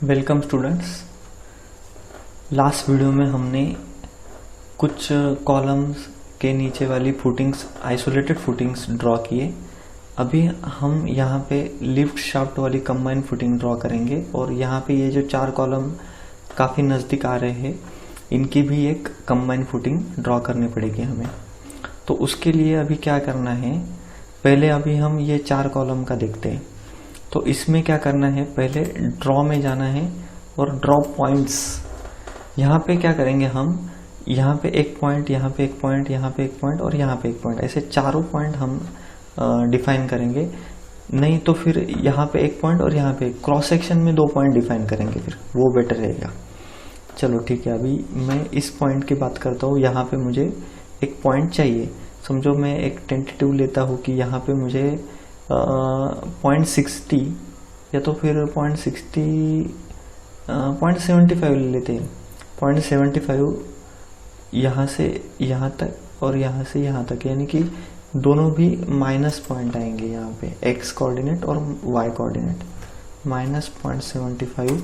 Welcome students. Last video में हमने कुछ कॉलम्स के नीचे वाली फुटिंग्स, आइसोलेटेड फुटिंग्स ड्रॉ किए। अभी हम यहाँ पे लिफ्ट शाफ्ट वाली कंबाइन फुटिंग ड्रॉ करेंगे और यहाँ पे ये जो चार कॉलम काफ़ी नज़दीक आ रहे हैं, इनकी भी एक कंबाइन फुटिंग ड्रॉ करनी पड़ेगी हमें। तो उसके लिए अभी क्या करना है, पहले अभी हम ये चार कॉलम का देखते हैं। तो इसमें क्या करना है, पहले ड्रॉ में जाना है और ड्रॉ पॉइंट्स, यहाँ पे क्या करेंगे हम, यहाँ पे एक पॉइंट, यहाँ पे एक पॉइंट, यहाँ पे एक पॉइंट और यहाँ पे एक पॉइंट, ऐसे चारों पॉइंट हम डिफाइन करेंगे। नहीं तो फिर यहाँ पे एक पॉइंट और यहाँ पे क्रॉस सेक्शन में दो पॉइंट डिफाइन करेंगे, फिर वो बेटर रहेगा। चलो ठीक है, अभी मैं इस पॉइंट की बात करता हूँ। यहाँ पे मुझे एक पॉइंट चाहिए। समझो मैं एक टेंटेटिव लेता हूँ कि यहाँ पे मुझे 0.60 या तो फिर 0.75 ले लेते हैं। 0.75 यहाँ से यहाँ तक और यहाँ से यहाँ तक, यानी कि दोनों भी माइनस पॉइंट आएंगे। यहाँ पे एक्स कोऑर्डिनेट और वाई कोऑर्डिनेट, -0.75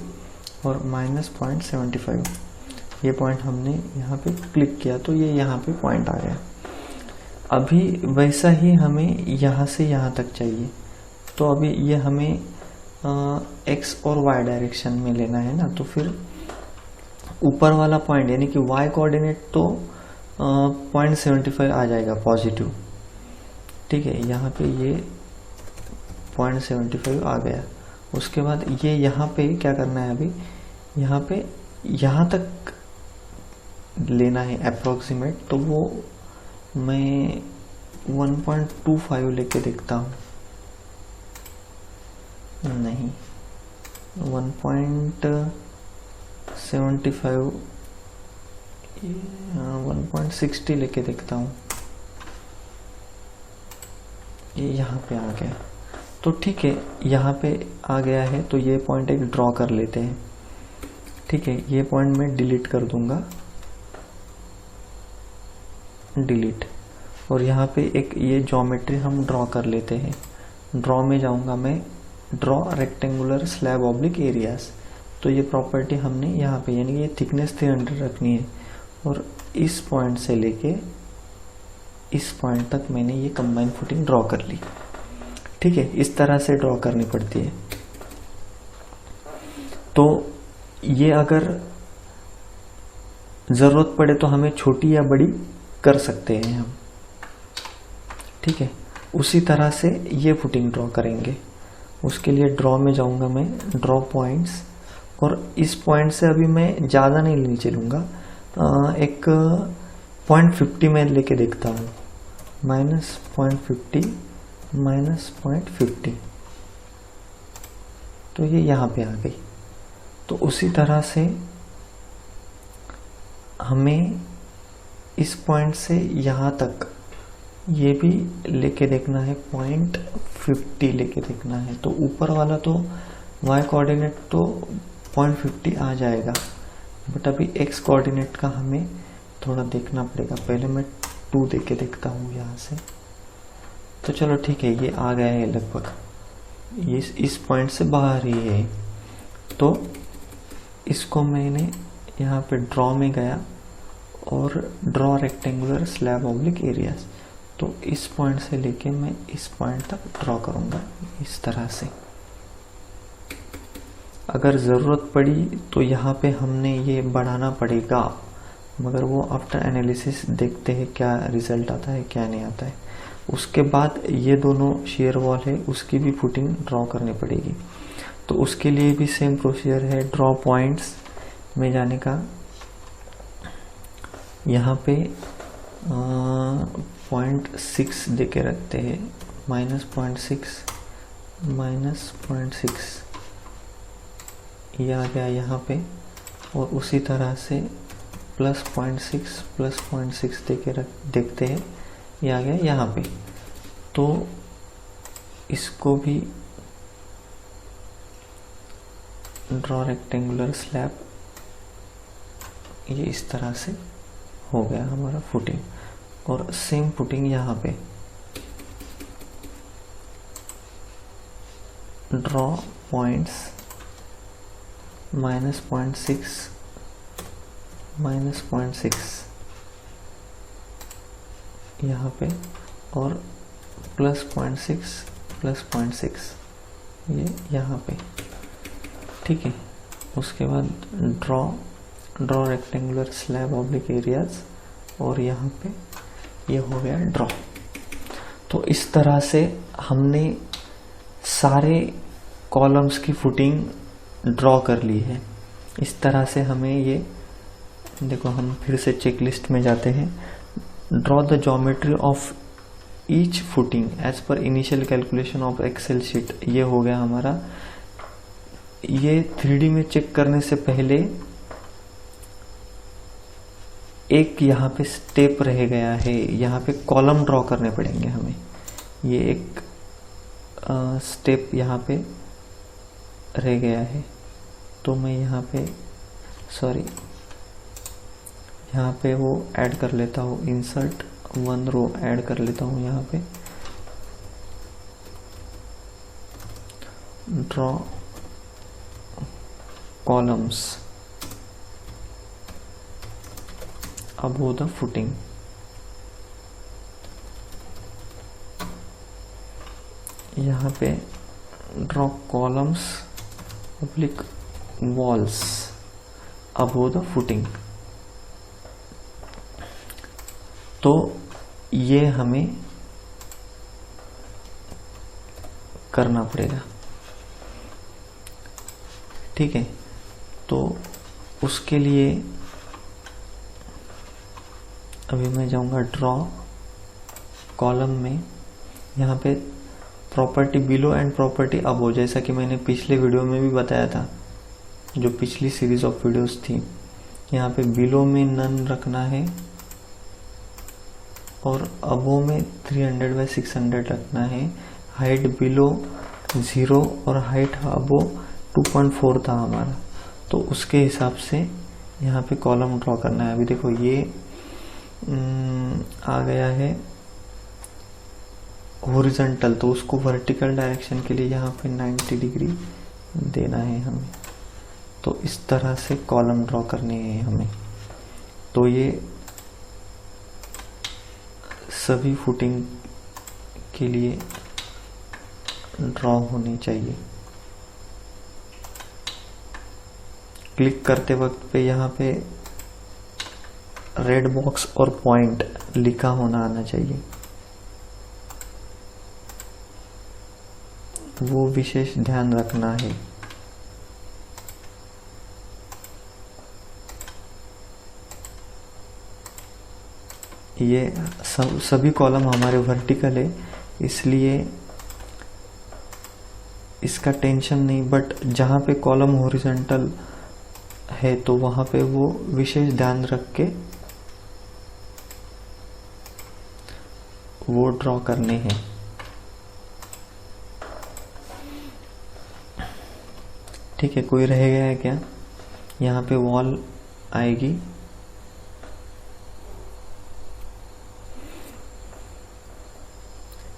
और -0.75। ये पॉइंट हमने यहाँ पे क्लिक किया तो ये यहाँ पे पॉइंट आ गया। अभी वैसा ही हमें यहाँ से यहाँ तक चाहिए। तो अभी ये हमें एक्स और वाई डायरेक्शन में लेना है ना, तो फिर ऊपर वाला पॉइंट यानी कि वाई कोऑर्डिनेट तो 0.75 आ जाएगा पॉजिटिव। ठीक है, यहाँ पे ये 0.75 आ गया। उसके बाद ये यहाँ पे क्या करना है, अभी यहाँ पे यहाँ तक लेना है अप्रोक्सीमेट। तो वो मैं 1.25 लेके देखता हूँ, नहीं 1.75, 1.60 लेके देखता हूँ। ये यहाँ पे आ गया। तो ठीक है, यहाँ पे आ गया है तो ये पॉइंट एक ड्रॉ कर लेते हैं। ठीक है, ये पॉइंट मैं डिलीट कर दूंगा, डिलीट। और यहाँ पे एक ये ज्योमेट्री हम ड्रॉ कर लेते हैं। ड्रॉ में जाऊंगा मैं, draw rectangular slab oblique areas. तो ये प्रॉपर्टी हमने यहाँ पे, यानी ये थिकनेस 300 रखनी है और इस पॉइंट से लेके इस पॉइंट तक मैंने ये कंबाइन फुटिंग ड्रॉ कर ली। ठीक है, इस तरह से ड्रॉ करनी पड़ती है। तो ये अगर जरूरत पड़े तो हमें छोटी या बड़ी कर सकते हैं हम। ठीक है, उसी तरह से ये फुटिंग ड्रॉ करेंगे। उसके लिए ड्रॉ में जाऊंगा मैं, ड्रॉ पॉइंट्स, और इस पॉइंट से अभी मैं ज़्यादा नहीं नीचे लूँगा, एक 0.50 में लेके देखता हूँ, -0.50 -0.50। तो ये यहाँ पे आ गई। तो उसी तरह से हमें इस पॉइंट से यहाँ तक ये भी लेके देखना है, 0.50 लेके देखना है। तो ऊपर वाला तो y कोऑर्डिनेट तो 0.50 आ जाएगा, बट अभी x कोऑर्डिनेट का हमें थोड़ा देखना पड़ेगा। पहले मैं 2 दे के देखता हूँ यहाँ से। तो चलो ठीक है, ये आ गया है लगभग, ये इस पॉइंट से बाहर ही है। तो इसको मैंने यहाँ पे ड्रॉ में गया और draw rectangular slab oblique areas. तो इस पॉइंट से लेके मैं इस पॉइंट तक ड्रॉ करूंगा इस तरह से। अगर ज़रूरत पड़ी तो यहाँ पे हमने ये बढ़ाना पड़ेगा, मगर वो आफ्टर एनालिसिस देखते हैं क्या रिजल्ट आता है क्या नहीं आता है। उसके बाद ये दोनों शेयर वॉल है, उसकी भी फुटिंग ड्रॉ करनी पड़ेगी। तो उसके लिए भी सेम प्रोसीजर है, ड्रॉ पॉइंट्स में जाने का। यहाँ पे 0.6 दे के रखते हैं, -0.6 -0.6 ये आ गया यहाँ पे। और उसी तरह से +0.6 +0.6 दे के देखते हैं, ये आ गया यहाँ पे। तो इसको भी ड्रॉ रेक्टेंगुलर स्लैब, ये इस तरह से हो गया हमारा फुटिंग। और सेम फुटिंग यहाँ पे, ड्रॉ पॉइंट्स -0.6 यहाँ पे, और +0.6 ये यहाँ पे। ठीक है, उसके बाद draw rectangular slab oblique areas, और यहाँ पे ये हो गया ड्रॉ। तो इस तरह से हमने सारे कॉलम्स की फुटिंग ड्रॉ कर ली है। इस तरह से हमें ये देखो, हम फिर से चेकलिस्ट में जाते हैं। Draw the geometry of each footing edge पर initial calculation of excel sheet. ये हो गया हमारा। ये 3D में चेक करने से पहले एक यहाँ पे स्टेप रह गया है, यहाँ पे कॉलम ड्रॉ करने पड़ेंगे हमें। ये एक स्टेप यहाँ पे रह गया है, तो मैं यहाँ पे यहाँ पे वो ऐड कर लेता हूँ, इंसर्ट 1 रो ऐड कर लेता हूँ यहाँ पे। Draw columns above the footing। यहाँ पे draw columns oblique walls above the footing। तो ये हमें करना पड़ेगा। ठीक है, तो उसके लिए अभी मैं जाऊंगा ड्रॉ कॉलम में। यहाँ पे प्रॉपर्टी बिलो एंड प्रॉपर्टी अबो, जैसा कि मैंने पिछले वीडियो में भी बताया था, जो पिछली सीरीज ऑफ वीडियोस थी। यहाँ पे बिलो में नन रखना है, और अबो में 300/600 रखना है। हाइट बिलो 0 और हाइट अबो 2.4 था हमारा, तो उसके हिसाब से यहाँ पे कॉलम ड्रॉ करना है। अभी देखो ये आ गया है हॉरिजॉन्टल, तो उसको वर्टिकल डायरेक्शन के लिए यहाँ पे 90 डिग्री देना है हमें। तो इस तरह से कॉलम ड्रॉ करने हैं हमें। तो ये सभी फुटिंग के लिए ड्रॉ होनी चाहिए। क्लिक करते वक्त पे यहाँ पे रेड बॉक्स और पॉइंट लिखा होना आना चाहिए, वो विशेष ध्यान रखना है। ये सभी कॉलम हमारे वर्टिकल है, इसलिए इसका टेंशन नहीं, बट जहाँ पे कॉलम हॉरिजॉन्टल है तो वहां पे वो विशेष ध्यान रख के वो ड्रॉ करने हैं। ठीक है, कोई रह गया है क्या? यहाँ पे वॉल आएगी,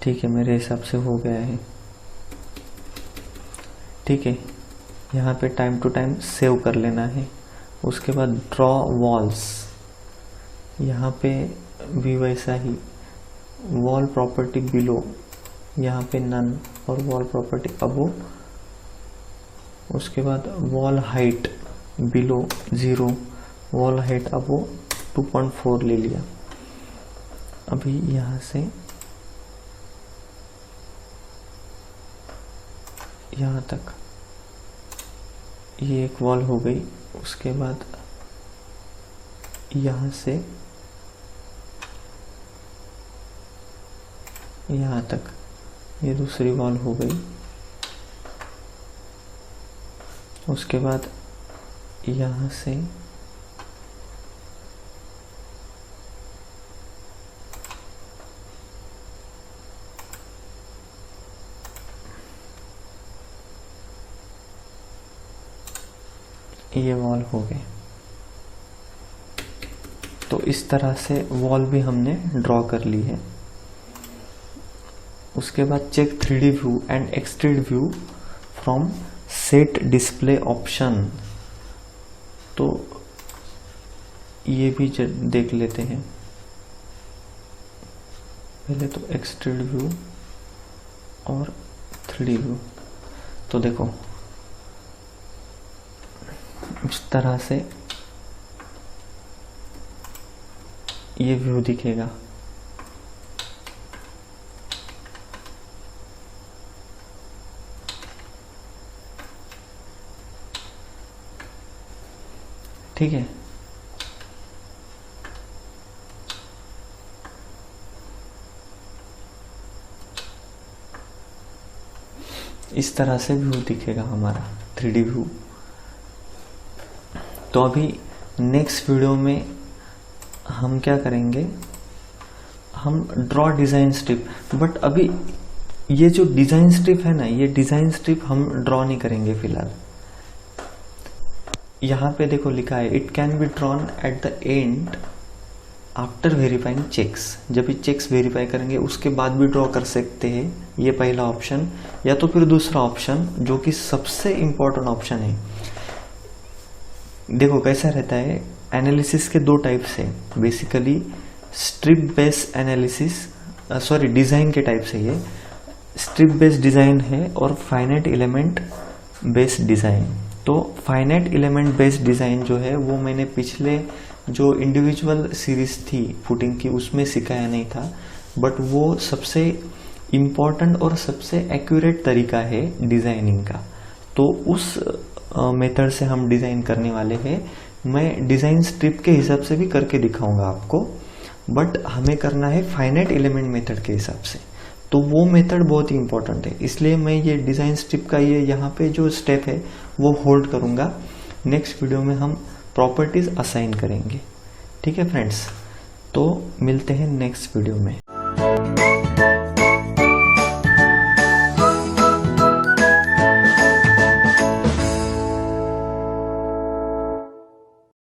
ठीक है, मेरे हिसाब से हो गया है। ठीक है, यहाँ पे टाइम टू टाइम सेव कर लेना है। उसके बाद ड्रॉ वॉल्स, यहाँ पे भी वैसा ही, वॉल प्रॉपर्टी बिलो, यहाँ पे नन, और वॉल प्रॉपर्टी अबो। उसके बाद wall height below 0, wall height above 2.4 ले लिया। अभी यहाँ से यहाँ तक ये एक वॉल हो गई। उसके बाद यहाँ से यहाँ तक ये दूसरी वॉल हो गई। उसके बाद यहाँ से ये वॉल हो गए। तो इस तरह से वॉल भी हमने ड्रॉ कर ली है। उसके बाद check 3D view and extrude view from set display option. तो ये भी देख लेते हैं। पहले तो एक्सट्रूड व्यू और 3D व्यू। तो देखो इस तरह से ये व्यू दिखेगा। ठीक है, इस तरह से व्यू दिखेगा हमारा 3D व्यू। तो अभी नेक्स्ट वीडियो में हम क्या करेंगे, हम ड्रॉ डिजाइन स्ट्रिप। बट अभी ये जो डिजाइन स्ट्रिप है ना, ये डिजाइन स्ट्रिप हम ड्रॉ नहीं करेंगे फिलहाल। यहाँ पे देखो लिखा है it can be drawn at the end after verifying checks. जब ये चेक्स वेरीफाई करेंगे उसके बाद भी ड्रॉ कर सकते हैं, ये पहला ऑप्शन। या तो फिर दूसरा ऑप्शन जो कि सबसे इंपॉर्टेंट ऑप्शन है। देखो कैसा रहता है, एनालिसिस के दो टाइप्स है basically, strip based analysis, sorry design के टाइप से ये स्ट्रिप बेस्ड डिजाइन है और फाइनाइट एलिमेंट बेस्ड डिजाइन। तो फाइनाइट एलिमेंट बेस्ड डिजाइन जो है वो मैंने पिछले जो इंडिविजुअल सीरीज थी फुटिंग की उसमें सिखाया नहीं था, बट वो सबसे इम्पॉर्टेंट और सबसे एक्यूरेट तरीका है डिजाइनिंग का। तो उस मेथड से हम डिजाइन करने वाले हैं। मैं डिजाइन स्ट्रिप के हिसाब से भी करके दिखाऊंगा आपको, बट हमें करना है फाइनाइट एलिमेंट मेथड के हिसाब से। तो वो मेथड बहुत ही इंपॉर्टेंट है, इसलिए मैं ये डिजाइन स्ट्रिप का ये यहाँ पे जो स्टेप है वो होल्ड करूंगा। नेक्स्ट वीडियो में हम प्रॉपर्टीज असाइन करेंगे। ठीक है फ्रेंड्स, तो मिलते हैं नेक्स्ट वीडियो में।